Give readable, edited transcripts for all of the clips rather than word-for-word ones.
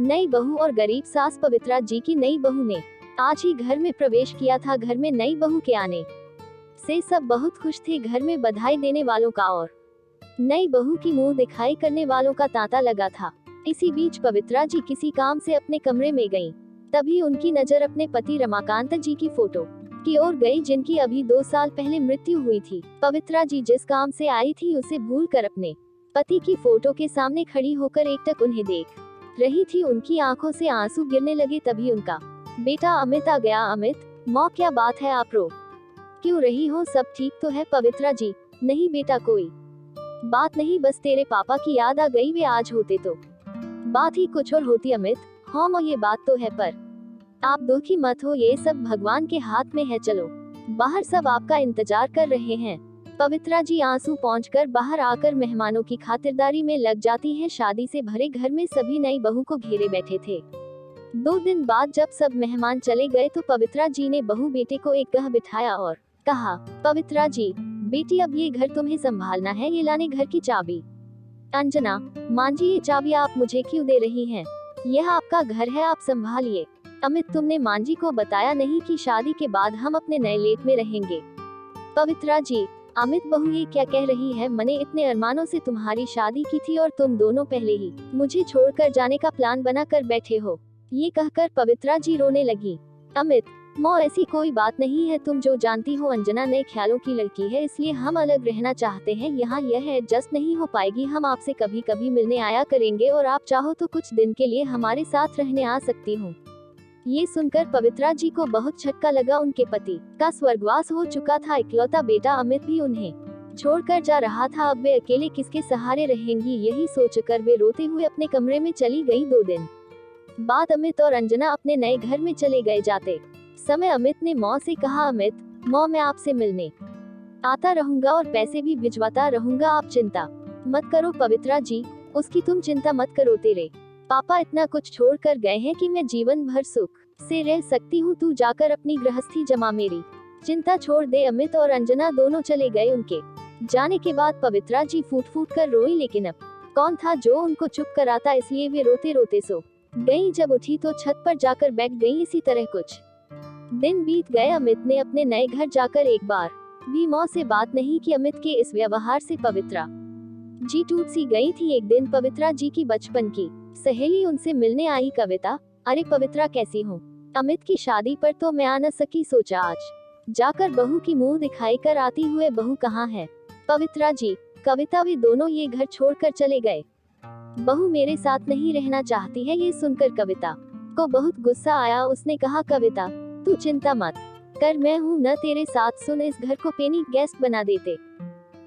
नई बहू और गरीब सास। पवित्रा जी की नई बहू ने आज ही घर में प्रवेश किया था। घर में नई बहू के आने से सब बहुत खुश थे। घर में बधाई देने वालों का और नई बहू की मुंह दिखाई करने वालों का तांता लगा था। इसी बीच पवित्रा जी किसी काम से अपने कमरे में गईं। तभी उनकी नजर अपने पति रमाकांत जी की फोटो की ओर गई, जिनकी अभी 2 साल पहले मृत्यु हुई थी। पवित्रा जी जिस काम से आई थी उसे भूलकर अपने पति की फोटो के सामने खड़ी होकर एकटक उन्हें देख रही थी। उनकी आंखों से आंसू गिरने लगे। तभी उनका बेटा अमित आ गया। अमित, माँ क्या बात है, आप रो क्यों रही हो? सब ठीक तो है? पवित्रा जी, नहीं बेटा, कोई बात नहीं, बस तेरे पापा की याद आ गई। वे आज होते तो बात ही कुछ और होती। अमित, हाँ माँ ये बात तो है, पर आप दुखी मत हो, ये सब भगवान के हाथ में है। चलो बाहर, सब आपका इंतजार कर रहे हैं। पवित्रा जी आंसू पोंछकर बाहर आकर मेहमानों की खातिरदारी में लग जाती हैं। शादी से भरे घर में सभी नई बहू को घेरे बैठे थे। 2 दिन बाद जब सब मेहमान चले गए तो पवित्रा जी ने बहू बेटे को एक गह बिठाया और कहा, पवित्रा जी बेटी, अब ये घर तुम्हें संभालना है। ये लाने घर की चाबी। अंजना, मां जी ये चाबी आप मुझे क्यों दे रही हैं? यह आपका घर है, आप संभालिए। अमित, तुमने मां जी को बताया नहीं कि शादी के बाद हम अपने नए लेट में रहेंगे? पवित्रा जी, अमित बहू ये क्या कह रही है? मैंने इतने अरमानों से तुम्हारी शादी की थी और तुम दोनों पहले ही मुझे छोड़कर जाने का प्लान बना कर बैठे हो। ये कहकर पवित्रा जी रोने लगी। अमित, माँ ऐसी कोई बात नहीं है, तुम जो जानती हो अंजना नए ख्यालों की लड़की है, इसलिए हम अलग रहना चाहते हैं। यहाँ यह एडजस्ट नहीं हो पाएगी। हम आपसे कभी कभी मिलने आया करेंगे और आप चाहो तो कुछ दिन के लिए हमारे साथ रहने आ सकती हो। ये सुनकर पवित्रा जी को बहुत झटका लगा। उनके पति का स्वर्गवास हो चुका था। इकलौता बेटा अमित भी उन्हें छोड़कर जा रहा था। अब वे अकेले किसके सहारे रहेंगी, यही सोचकर वे रोते हुए अपने कमरे में चली गई। 2 दिन बाद अमित और अंजना अपने नए घर में चले गए। जाते समय अमित ने माँ से कहा, अमित माँ मैं आपसे मिलने आता रहूंगा और पैसे भी भिजवाता रहूंगा, आप चिंता मत करो। पवित्रा जी, उसकी तुम चिंता मत करो, तेरे पापा इतना कुछ छोड़ कर गए हैं कि मैं जीवन भर सुख से रह सकती हूँ। तू जाकर अपनी गृहस्थी जमा, मेरी चिंता छोड़ दे। अमित और अंजना दोनों चले गए। उनके जाने के बाद पवित्रा जी फूट फूट कर रोई, लेकिन अब कौन था जो उनको चुप कराता, इसलिए वे रोते रोते सो गई। जब उठी तो छत पर जाकर बैठ गई। इसी तरह कुछ दिन बीत गए। अमित ने अपने नए घर जाकर एक बार भी माँ से बात नहीं की। अमित के इस व्यवहार से पवित्रा जी टूट सी गई थी। एक दिन पवित्रा जी की बचपन की सहेली उनसे मिलने आई। कविता, अरे पवित्रा कैसी हो? अमित की शादी पर तो मैं आ न सकी, सोचा आज जाकर बहू की मुंह दिखाई कर आती हुए। बहू कहाँ है? पवित्रा जी, कविता, वे दोनों ये घर छोड़कर चले गए। बहू मेरे साथ नहीं रहना चाहती है। ये सुनकर कविता को बहुत गुस्सा आया। उसने कहा, कविता तू चिंता मत कर, मैं हूँ न तेरे साथ। सुन, इस घर को पेनी गेस्ट बना देते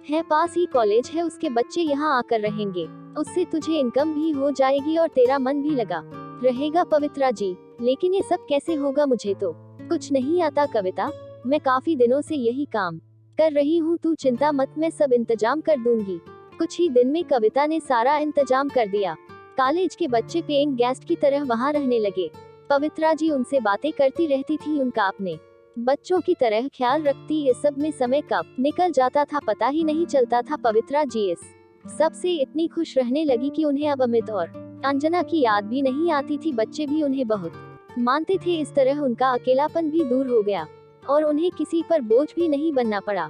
हैं, पास ही कॉलेज है, उसके बच्चे यहाँ आकर रहेंगे। उससे तुझे इनकम भी हो जाएगी और तेरा मन भी लगा रहेगा। पवित्रा जी, लेकिन ये सब कैसे होगा? मुझे तो कुछ नहीं आता कविता, मैं काफी दिनों से यही काम कर रही हूँ। तू चिंता मत, मैं सब इंतजाम कर दूंगी। कुछ ही दिन में कविता ने सारा इंतजाम कर दिया। कॉलेज के बच्चे पेइंग गेस्ट की तरह वहाँ रहने लगे। पवित्रा जी उनसे बातें करती रहती थी, उनका अपने बच्चों की तरह ख्याल रखती। इस सब में समय कब निकल जाता था पता ही नहीं चलता था। पवित्रा जी इस सब से इतनी खुश रहने लगी कि उन्हें अब अमित और अंजना की याद भी नहीं आती थी। बच्चे भी उन्हें बहुत मानते थे। इस तरह उनका अकेलापन भी दूर हो गया और उन्हें किसी पर बोझ भी नहीं बनना पड़ा।